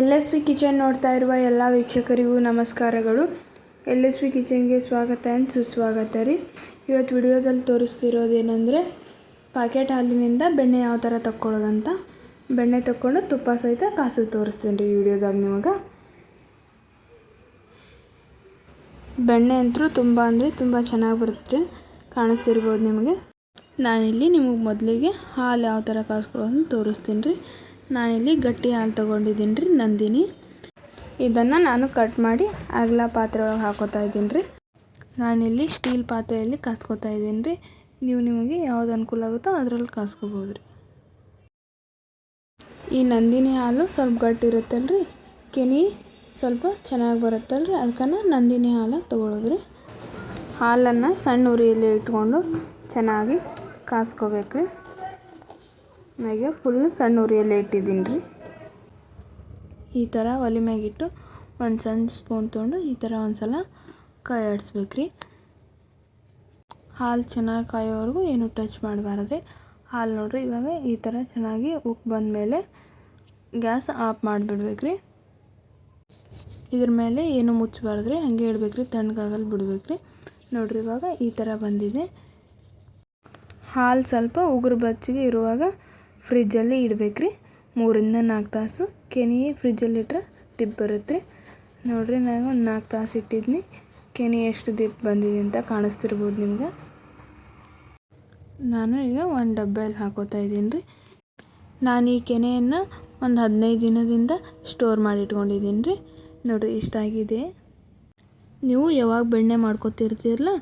LSP kitchen ನೋಡ್ತಾ ಇರುವ ಎಲ್ಲ ವೀಕ್ಷಕರಿಗೂ ನಮಸ್ಕಾರಗಳು. LSP ಕಿಚನ್ಗೆ ಸ್ವಾಗತ ಆ್ಯಂಡ್ ಸುಸ್ವಾಗತ ರೀ. ಇವತ್ತು ವಿಡಿಯೋದಲ್ಲಿ ತೋರಿಸ್ತಿರೋದೇನೆಂದರೆ ಪ್ಯಾಕೆಟ್ ಹಾಲಿನಿಂದ ಬೆಣ್ಣೆ ಯಾವ ಥರ ತಕ್ಕೊಳ್ಳೋದಂತ. ಬೆಣ್ಣೆ ತಕ್ಕೊಂಡು ತುಪ್ಪ ಸಹಿತ ಕಾಸು ತೋರಿಸ್ತೀನಿ ರೀ ಈ ವಿಡಿಯೋದಾಗ ನಿಮಗೆ. ಬೆಣ್ಣೆ ಅಂತೂ ತುಂಬ ಚೆನ್ನಾಗಿ ಬರುತ್ತೆ ರೀ, ಕಾಣಿಸ್ತಿರ್ಬೋದು ನಿಮಗೆ. ನಾನಿಲ್ಲಿ ನಿಮಗೆ ಮೊದಲಿಗೆ ಹಾಲು ಯಾವ ಥರ ಕಾಸ್ಕೊಳ್ಳೋದನ್ನು ತೋರಿಸ್ತೀನಿ ರೀ. ನಾನಿಲ್ಲಿ ಗಟ್ಟಿ ಹಾಲು ತೊಗೊಂಡಿದ್ದೀನಿ ರೀ, ನಂದಿನಿ. ಇದನ್ನು ನಾನು ಕಟ್ ಮಾಡಿ ಅಗಲ ಪಾತ್ರೆ ಒಳಗೆ ಹಾಕೋತಾ ಇದ್ದೀನಿ ರೀ. ನಾನಿಲ್ಲಿ ಸ್ಟೀಲ್ ಪಾತ್ರೆಯಲ್ಲಿ ಕಾಸ್ಕೊತಾ ಇದ್ದೀನಿ ರೀ. ನಿಮಗೆ ಯಾವ್ದು ಅನುಕೂಲ ಆಗುತ್ತೋ ಅದರಲ್ಲಿ ಕಾಸ್ಕೋಬೋದು ರೀ. ಈ ನಂದಿನಿ ಹಾಲು ಸ್ವಲ್ಪ ಗಟ್ಟಿ ಇರುತ್ತಲ್ಲ ರೀ, ಕೆನೆ ಸ್ವಲ್ಪ ಚೆನ್ನಾಗಿ ಬರುತ್ತಲ್ಲ ರೀ, ಅದಕ್ಕೆ ನಂದಿನಿ ಹಾಲು ತೊಗೊಳೋದು ರೀ. ಹಾಲನ್ನು ಸಣ್ಣ ಉರಿಯಲ್ಲಿ ಇಟ್ಕೊಂಡು ಚೆನ್ನಾಗಿ ಕಾಸ್ಕೋಬೇಕು ರೀ. ಮ್ಯಾಗೆ ಫುಲ್ ಸಣ್ಣ ಉರಿಯಲ್ಲೇ ಇಟ್ಟಿದ್ದೀನಿ ರೀ. ಈ ಥರ ಒಲೆ ಮ್ಯಾಗಿಟ್ಟು ಒಂದು ಸಣ್ಣ ಸ್ಪೂನ್ ತೊಗೊಂಡು ಈ ಥರ ಒಂದು ಸಲ ಕಾಯಿ ಆಡಿಸ್ಬೇಕು ರೀ. ಹಾಲು ಚೆನ್ನಾಗಿ ಕಾಯೋವರೆಗೂ ಏನು ಟಚ್ ಮಾಡಬಾರ್ದು ರೀ. ಹಾಲು ನೋಡಿರಿ ಇವಾಗ ಈ ಥರ ಚೆನ್ನಾಗಿ ಉಕ್ಕಿ ಬಂದಮೇಲೆ ಗ್ಯಾಸ್ ಆಫ್ ಮಾಡಿಬಿಡ್ಬೇಕು ರೀ. ಇದ್ರ ಮೇಲೆ ಏನು ಮುಚ್ಚಬಾರ್ದು ರೀ, ಹಾಗೆ ಇಡ್ಬೇಕು ರೀ, ತಣ್ಣಗಾಗಲು ಬಿಡ್ಬೇಕು ರೀ. ನೋಡಿರಿ ಇವಾಗ ಈ ಥರ ಬಂದಿದೆ. ಹಾಲು ಸ್ವಲ್ಪ ಉಗುರು ಬೆಚ್ಚಗೆ ಇರುವಾಗ ಫ್ರಿಜ್ಜಲ್ಲಿ ಇಡ್ಬೇಕು ರೀ. 3 ರಿಂದ 4 ತಾಸು. ಕೆನೆ ಫ್ರಿಜ್ಜಲ್ಲಿ ಇಟ್ಟರೆ ದಿಬ್ಬ ಬರುತ್ತೆ ರೀ. ನೋಡಿರಿ ನಾನು ಒಂದು 4 ತಾಸು ಇಟ್ಟಿದ್ನಿ. ಕೆನೆ ಎಷ್ಟು ದಿಬ್ಬ ಬಂದಿದೆ ಅಂತ ಕಾಣಿಸ್ತಿರ್ಬೋದು ನಿಮ್ಗೆ. ನಾನು ಈಗ ಒಂದು ಡಬ್ಬೆಯಲ್ಲಿ ಹಾಕೋತಾ ಇದ್ದೀನಿ ರೀ. ನಾನು ಈ ಕೆನೆಯನ್ನು ಒಂದು 15 ದಿನದಿಂದ ಸ್ಟೋರ್ ಮಾಡಿ ಇಟ್ಕೊಂಡಿದ್ದೀನಿ ರೀ. ನೋಡಿರಿ ಇಷ್ಟಾಗಿದೆ. ನೀವು ಯಾವಾಗ ಬೆಣ್ಣೆ ಮಾಡ್ಕೊತಿರ್ತೀರಲ್ಲ,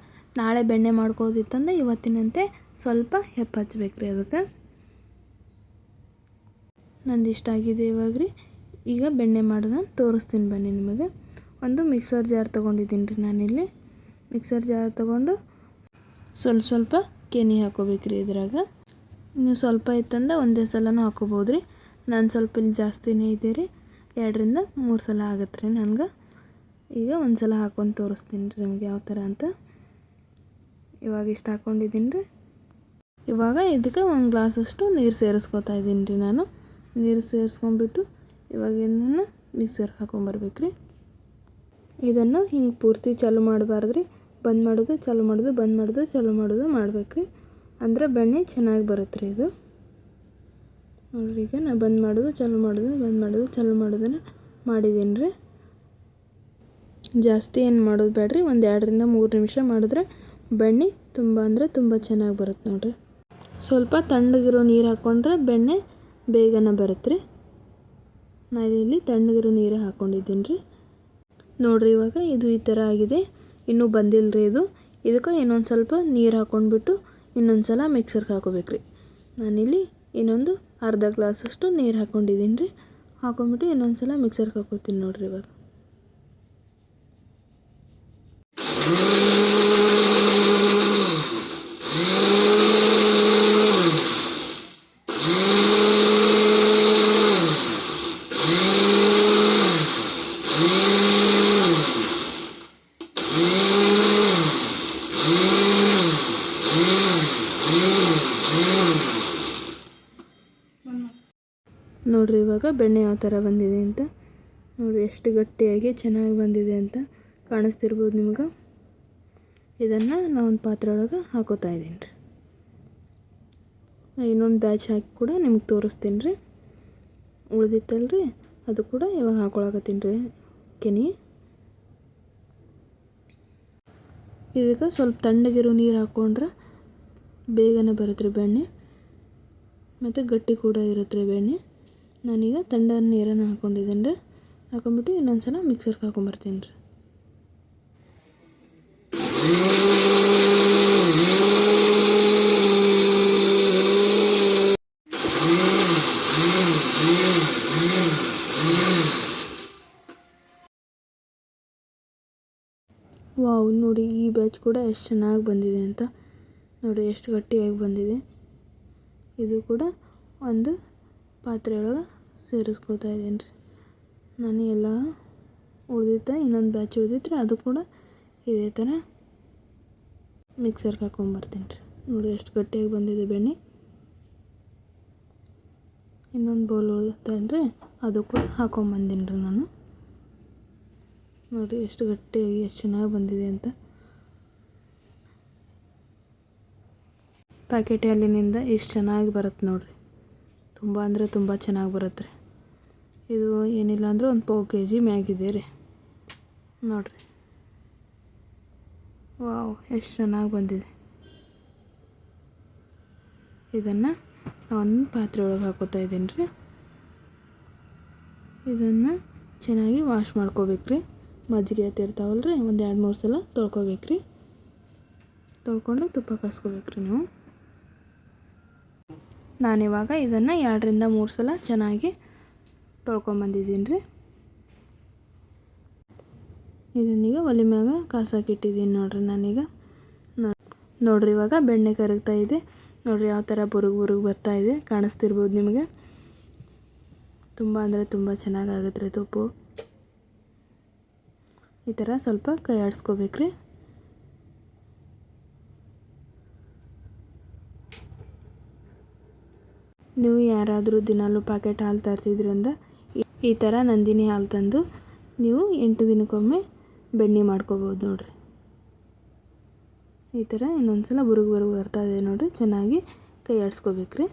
ನಾಳೆ ಬೆಣ್ಣೆ ಮಾಡ್ಕೊಳ್ಳೋದಿತ್ತಂದ್ರೆ ಇವತ್ತಿನಂತೆ ಸ್ವಲ್ಪ ಹೆಪ್ಪು ಹಚ್ಬೇಕು ರೀ. ಅದಕ್ಕೆ ನಂದು ಇಷ್ಟಾಗಿದೆ ಇವಾಗ ರೀ. ಈಗ ಬೆಣ್ಣೆ ಮಾಡೋದನ್ನು ತೋರಿಸ್ತೀನಿ ಬನ್ನಿ ನಿಮಗೆ. ಒಂದು ಮಿಕ್ಸರ್ ಜಾರ್ ತೊಗೊಂಡಿದ್ದೀನಿ ರೀ. ನಾನಿಲ್ಲಿ ಮಿಕ್ಸರ್ ಜಾರ್ ತೊಗೊಂಡು ಸ್ವಲ್ಪ ಕೆನೆ ಹಾಕೋಬೇಕು ರೀ. ಇದ್ರಾಗ ನೀವು ಸ್ವಲ್ಪ ಇತ್ತಂದ್ರೆ ಒಂದೇ ಸಲನೂ ಹಾಕೋಬೋದು ರೀ. ನಾನು ಸ್ವಲ್ಪ ಇಲ್ಲಿ ಜಾಸ್ತಿನೇ ಇದೆ ರೀ, 2 ರಿಂದ 3 ಸಲ ಆಗತ್ತೆ ರೀ ನನಗೆ. ಈಗ ಒಂದು ಸಲ ಹಾಕೊಂಡು ತೋರಿಸ್ತೀನಿ ರೀ ನಿಮಗೆ ಯಾವ ಥರ ಅಂತ. ಇವಾಗ ಇಷ್ಟು ಹಾಕ್ಕೊಂಡಿದ್ದೀನಿ ರೀ. ಇವಾಗ ಇದಕ್ಕೆ ಒಂದು ಗ್ಲಾಸಷ್ಟು ನೀರು ಸೇರಿಸ್ಕೊತಾ ಇದ್ದೀನಿ ರೀ. ನಾನು ನೀರು ಸೇರಿಸ್ಕೊಂಡ್ಬಿಟ್ಟು ಇವಾಗ ಇದನ್ನು ಮಿಕ್ಸರ್ಗೆ ಹಾಕೊಂಬರ್ಬೇಕು ರೀ. ಇದನ್ನು ಹಿಂಗೆ ಪೂರ್ತಿ ಚಾಲು ಮಾಡಬಾರ್ದು ರೀ. ಬಂದ್ ಮಾಡೋದು ಚಾಲು ಮಾಡೋದು, ಬಂದ್ ಮಾಡೋದು ಚಾಲು ಮಾಡೋದು ಮಾಡ್ಬೇಕು ರೀ. ಅಂದರೆ ಬೆಣ್ಣೆ ಚೆನ್ನಾಗಿ ಬರುತ್ತೆ ರೀ ಇದು. ನೋಡಿರಿ ಈಗ ನಾನು ಬಂದ್ ಮಾಡೋದು ಚಾಲು ಮಾಡೋದು, ಬಂದ್ ಮಾಡೋದು ಚಾಲು ಮಾಡೋದನ್ನು ಮಾಡಿದ್ದೀನಿ ರೀ. ಜಾಸ್ತಿ ಏನು ಮಾಡೋದು ಬೇಡ್ರಿ, ಒಂದು 2 ರಿಂದ 3 ನಿಮಿಷ ಮಾಡಿದ್ರೆ ಬೆಣ್ಣೆ ತುಂಬ ಚೆನ್ನಾಗಿ ಬರುತ್ತೆ ನೋಡಿರಿ. ಸ್ವಲ್ಪ ತಣ್ಣಗಿರೋ ನೀರು ಹಾಕ್ಕೊಂಡ್ರೆ ಬೆಣ್ಣೆ ಬೇಗನೆ ಬರುತ್ತೆ ರೀ. ನಾನಿಲ್ಲಿ ತಣ್ಣಗಿರೋ ನೀರು ಹಾಕ್ಕೊಂಡಿದ್ದೀನಿ ರೀ. ನೋಡಿರಿ ಇವಾಗ ಇದು ಈ ಥರ ಆಗಿದೆ. ಇನ್ನೂ ಬಂದಿಲ್ಲ ರೀ ಇದು. ಇದಕ್ಕೆ ಇನ್ನೊಂದು ಸ್ವಲ್ಪ ನೀರು ಹಾಕ್ಕೊಂಡ್ಬಿಟ್ಟು ಇನ್ನೊಂದು ಸಲ ಮಿಕ್ಸರ್ಗೆ ಹಾಕೋಬೇಕು ರೀ. ನಾನಿಲ್ಲಿ ಇನ್ನೊಂದು ಅರ್ಧ ಗ್ಲಾಸಷ್ಟು ನೀರು ಹಾಕ್ಕೊಂಡಿದ್ದೀನಿ ರೀ. ಹಾಕ್ಕೊಂಬಿಟ್ಟು ಇನ್ನೊಂದು ಸಲ ಮಿಕ್ಸರ್ಗೆ ಹಾಕೋತೀನಿ ನೋಡಿರಿ ಇವಾಗ. ನೋಡಿರಿ ಇವಾಗ ಬೆಣ್ಣೆ ಯಾವ ಥರ ಬಂದಿದೆ ಅಂತ. ನೋಡಿರಿ ಎಷ್ಟು ಗಟ್ಟಿಯಾಗಿ ಚೆನ್ನಾಗಿ ಬಂದಿದೆ ಅಂತ ಕಾಣಿಸ್ತಿರ್ಬೋದು ನಿಮ್ಗೆ. ಇದನ್ನು ನಾನು ಒಂದು ಪಾತ್ರೆ ಒಳಗೆ ಹಾಕೋತಾ ಇದ್ದೀನಿ ರೀ. ಇನ್ನೊಂದು ಬ್ಯಾಚ್ ಹಾಕಿ ಕೂಡ ನಿಮ್ಗೆ ತೋರಿಸ್ತೀನಿ ರೀ. ಉಳಿದಿತ್ತಲ್ಲ ರೀ, ಅದು ಕೂಡ ಇವಾಗ ಹಾಕೊಳಕತ್ತೀನಿ ರೀ ಕೆನೆ. ಇದಕ್ಕೆ ಸ್ವಲ್ಪ ತಣ್ಣಗಿರೋ ನೀರು ಹಾಕ್ಕೊಂಡ್ರೆ ಬೇಗನೆ ಬರುತ್ತೆ ರೀ ಬೆಣ್ಣೆ, ಮತ್ತು ಗಟ್ಟಿ ಕೂಡ ಇರುತ್ತೆ ರೀ ಬೆಣ್ಣೆ. ನಾನೀಗ ತಣ್ಣನೆ ನೀರನ್ನು ಹಾಕ್ಕೊಂಡಿದ್ದೀನಿ ರೀ. ಹಾಕೊಂಡ್ಬಿಟ್ಟು ಇನ್ನೊಂದು ಸಲ ಮಿಕ್ಸರ್ಗೆ ಹಾಕೊಂಬರ್ತೀನಿ ರೀ. ವಾವ್, ನೋಡಿ ಈ ಬ್ಯಾಚ್ ಕೂಡ ಎಷ್ಟು ಚೆನ್ನಾಗಿ ಬಂದಿದೆ ಅಂತ. ನೋಡಿ ಎಷ್ಟು ಗಟ್ಟಿಯಾಗಿ ಬಂದಿದೆ. ಇದು ಕೂಡ ಒಂದು ಪಾತ್ರೆ ಒಳಗೆ ಸೇರಿಸ್ಕೋತಾ ಇದ್ದೀನಿ ರೀ. ನಾನು ಎಲ್ಲ ಉಳಿದಿತ್ತು, ಇನ್ನೊಂದು ಬ್ಯಾಚ್ ಉಳಿದಿತ್ತು ರೀ, ಅದು ಕೂಡ ಇದೇ ಥರ ಮಿಕ್ಸರ್ಗೆ ಹಾಕ್ಕೊಂಬರ್ತೀನಿ ರೀ. ನೋಡಿ ಎಷ್ಟು ಗಟ್ಟಿಯಾಗಿ ಬಂದಿದೆ ಬೆಣ್ಣೆ. ಇನ್ನೊಂದು ಬೌಲ್ ಉಳಿತಾನೆ ರೀ, ಅದು ಕೂಡ ಹಾಕೊಂಬಂದಿನಿ ರೀ ನಾನು. ನೋಡಿರಿ ಎಷ್ಟು ಗಟ್ಟಿಯಾಗಿ ಎಷ್ಟು ಚೆನ್ನಾಗಿ ಬಂದಿದೆ ಅಂತ. ಪ್ಯಾಕೆಟ್ ಹಾಲಿನಿಂದ ಇಷ್ಟು ಚೆನ್ನಾಗಿ ಬರುತ್ತೆ ನೋಡಿರಿ. ತುಂಬ ಅಂದರೆ ತುಂಬ ಚೆನ್ನಾಗಿ ಬರುತ್ತೆ ರೀ. ಇದು ಏನಿಲ್ಲ ಅಂದರೂ ಒಂದು ಪಾವು kg ಮ್ಯಾಗಿದೆ ರೀ. ನೋಡಿರಿ, ವಾವ್ ಎಷ್ಟು ಚೆನ್ನಾಗಿ ಬಂದಿದೆ. ಇದನ್ನು ಒಂದು ಪಾತ್ರೆ ಒಳಗೆ ಹಾಕೋತಾ ಇದ್ದೀನಿ ರೀ. ಇದನ್ನು ಚೆನ್ನಾಗಿ ವಾಶ್ ಮಾಡ್ಕೋಬೇಕು ರೀ. ಮಜ್ಜಿಗೆ ಇರ್ತಾವಲ್ಲ ರೀ, ಒಂದು 2-3 ಸಲ ತೊಳ್ಕೊಬೇಕು ರೀ. ತೊಳ್ಕೊಂಡು ತುಪ್ಪ ಕಾಸ್ಕೋಬೇಕು ರೀ ನೀವು. ನಾನಿವಾಗ ಇದನ್ನು 2-3 ಸಲ ಚೆನ್ನಾಗಿ ತೊಳ್ಕೊಂಬಂದಿದ್ದೀನಿ ರೀ. ಇದನ್ನೀಗ ಒಲೆ ಮ್ಯಾಗ ಕಾಸಕ್ಕಿಟ್ಟಿದ್ದೀನಿ ನೋಡಿರಿ ನಾನೀಗ. ನೋಡಿರಿ ಇವಾಗ ಬೆಣ್ಣೆ ಕರಗ್ತಾ ಇದೆ. ನೋಡಿರಿ ಯಾವ ಥರ ಬುರುಗು ಬರ್ತಾ ಇದೆ, ಕಾಣಿಸ್ತಿರ್ಬೋದು ನಿಮಗೆ. ತುಂಬ ಅಂದರೆ ತುಂಬ ಚೆನ್ನಾಗಾಗುತ್ತೆ ರೀ ತುಪ್ಪ. ಈ ಥರ ಸ್ವಲ್ಪ ಕೈ ಆಡಿಸ್ಕೋಬೇಕ್ರಿ. ನೀವು ಯಾರಾದರೂ ದಿನಾಲೂ ಪ್ಯಾಕೆಟ್ ಹಾಲು ತರ್ತಿದ್ರಿಂದ ಈ ಥರ ನಂದಿನಿ ಹಾಲು ತಂದು ನೀವು 8 ದಿನಕ್ಕೊಮ್ಮೆ ಬೆಣ್ಣೆ ಮಾಡ್ಕೋಬೋದು ನೋಡಿರಿ. ಈ ಥರ ಇನ್ನೊಂದು ಸಲ ಬುರುಗು ಬರ್ತಾ ಇದೆ ನೋಡಿರಿ. ಚೆನ್ನಾಗಿ ಕೈ ಆಡಿಸ್ಕೋಬೇಕ್ರಿ.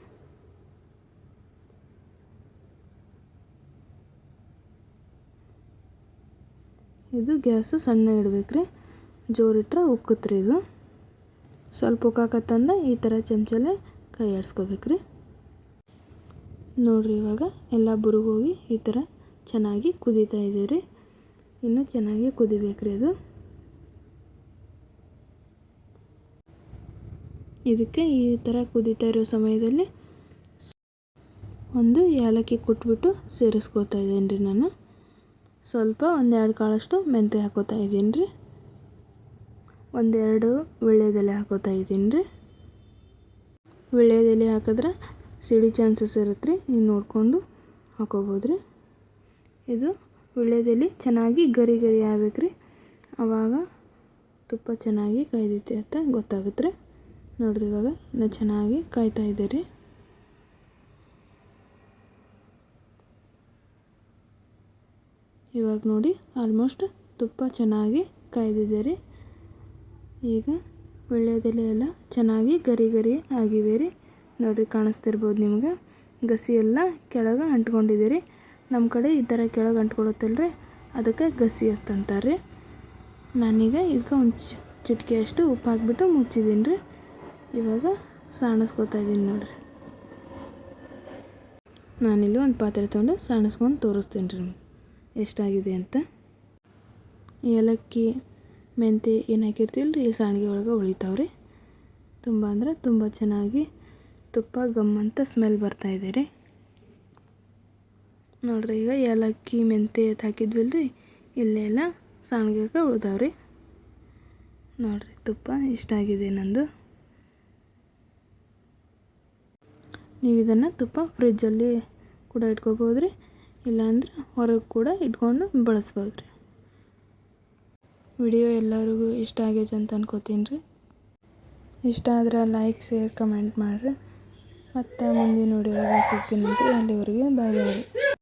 ಇದು ಗ್ಯಾಸ್ ಸಣ್ಣ ಇಡಬೇಕ್ರಿ. ಜೋರಿಟ್ರೆ ಉಕ್ಕುತ್ರಿ. ಇದು ಸ್ವಲ್ಪ ಉಕ್ಕಾಕತ್ತಂದ ಈ ಥರ ಚಮಚಲ್ಲೇ ಕೈ ಆಡಿಸ್ಕೋಬೇಕ್ರಿ. ನೋಡಿರಿ ಇವಾಗ ಎಲ್ಲ ಬುರುಗು ಹೋಗಿ ಈ ಥರ ಚೆನ್ನಾಗಿ ಕುದೀತಾ ಇದೆ ರೀ. ಇನ್ನೂ ಚೆನ್ನಾಗಿ ಕುದಿಬೇಕ್ರಿ ಅದು. ಇದಕ್ಕೆ ಈ ಥರ ಕುದೀತಾ ಇರೋ ಸಮಯದಲ್ಲಿ ಒಂದು ಏಲಕ್ಕಿ ಕುಟ್ಬಿಟ್ಟು ಸೇರಿಸ್ಕೋತಾ ಇದ್ದೀನಿ ರೀ ನಾನು. ಸ್ವಲ್ಪ 1-2 ಕಾಳಷ್ಟು ಮೆಂತ್ಯ ಹಾಕೋತಾ ಇದ್ದೀನಿ ರೀ. 1-2 ವೀಳ್ಯದೆಲೆ ಹಾಕೋತಾ ಇದ್ದೀನಿ ರೀ. ವೀಳ್ಯದೆಲೆ ಹಾಕಿದ್ರೆ ಸಿಡಿ ಚಾನ್ಸಸ್ ಇರುತ್ತೆ ರೀ, ನೀವು ನೋಡಿಕೊಂಡು ಹಾಕೋಬೋದು ರೀ. ಇದು ವೀಳ್ಯದೆಲೆ ಚೆನ್ನಾಗಿ ಗರಿ ಆಗಬೇಕು ರೀ. ಆವಾಗ ತುಪ್ಪ ಚೆನ್ನಾಗಿ ಕಾಯ್ದೈತೆ ಅಂತ ಗೊತ್ತಾಗುತ್ತೆ ರೀ. ನೋಡಿರಿ ಇವಾಗ ಇನ್ನೂ ಚೆನ್ನಾಗಿ ಕಾಯ್ತಾ ಇದೆ ರೀ. ಇವಾಗ ನೋಡಿ ಆಲ್ಮೋಸ್ಟ್ ತುಪ್ಪ ಚೆನ್ನಾಗಿ ಕಾಯ್ದಿದೆ ರೀ. ಈಗ ವೀಳ್ಯದೆಲೆ ಎಲ್ಲ ಚೆನ್ನಾಗಿ ಗರಿ ಆಗಿವೆ ರೀ. ನೋಡಿರಿ ಕಾಣಿಸ್ತಿರ್ಬೋದು ನಿಮ್ಗೆ. ಗಸಿ ಎಲ್ಲ ಕೆಳಗೆ ಅಂಟ್ಕೊಂಡಿದೆ ರೀ. ನಮ್ಮ ಕಡೆ ಈ ಥರ ಕೆಳಗೆ ಅಂಟ್ಕೊಳುತ್ತಲ್ರಿ, ಅದಕ್ಕೆ ಗಸಿ ಅಂತಂತಾರೆ ರೀ. ನಾನೀಗ ಇದಕ್ಕೆ ಒಂದು ಚಿಟಿಕೆಯಷ್ಟು ಉಪ್ಪು ಹಾಕಿಬಿಟ್ಟು ಮುಚ್ಚಿದ್ದೀನಿ ರೀ. ಇವಾಗ ಸಾಣಿಸ್ಕೋತಾ ಇದ್ದೀನಿ ನೋಡಿರಿ. ನಾನಿಲ್ಲಿ ಒಂದು ಪಾತ್ರೆ ತೊಗೊಂಡು ಸಾಣಿಸ್ಕೊಂಡು ತೋರಿಸ್ತೀನಿ ರೀ ನಿಮಗೆ ಎಷ್ಟಾಗಿದೆ ಅಂತ. ಏಲಕ್ಕಿ ಮೆಂತ್ಯ ಏನು ಹಾಕಿರ್ತೀವಿ ರೀ, ಈ ಸಾಣಿಗೆ ಒಳಗೆ ಉಳಿತಾವ್ರಿ. ತುಂಬ ಅಂದರೆ ತುಂಬ ಚೆನ್ನಾಗಿ ತುಪ್ಪ ಗಮ್ಮಂತ ಸ್ಮೆಲ್ ಬರ್ತಾ ಇದೆ ರೀ. ನೋಡಿರಿ ಈಗ ಏಲಕ್ಕಿ ಮೆಂತ್ಯ ಹಾಕಿದ್ವಿಲ್ಲ ರೀ, ಇಲ್ಲೆಲ್ಲ ಸಾಣಿಗೆಗೆ ಉಳ್ದಾವ್ರಿ. ನೋಡಿರಿ ತುಪ್ಪ ಇಷ್ಟಾಗಿದೆ ನಂದು. ನೀವು ಇದನ್ನು ತುಪ್ಪ ಫ್ರಿಜ್ಜಲ್ಲಿ ಕೂಡ ಇಟ್ಕೋಬೋದು ರೀ, ಇಲ್ಲಾಂದ್ರೆ ಹೊರಗೆ ಕೂಡ ಇಟ್ಕೊಂಡು ಬಳಸ್ಬೋದು ರೀ. ವಿಡಿಯೋ ಎಲ್ಲರಿಗೂ ಇಷ್ಟ ಆಗೈತೆ ಅಂತ ಅನ್ಕೋತೀನಿ ರೀ. ಇಷ್ಟ ಆದರೆ ಲೈಕ್ ಶೇರ್ ಕಮೆಂಟ್ ಮಾಡಿರಿ. ಮತ್ತು ಮುಂದಿನ ವಿಡಿಯೋದಾಗ ಸಿಗ್ತೀನಿ ಅಂತ. ಅಲ್ಲಿವರೆಗೆ ಬಾಯ್ ಬಾಯ್.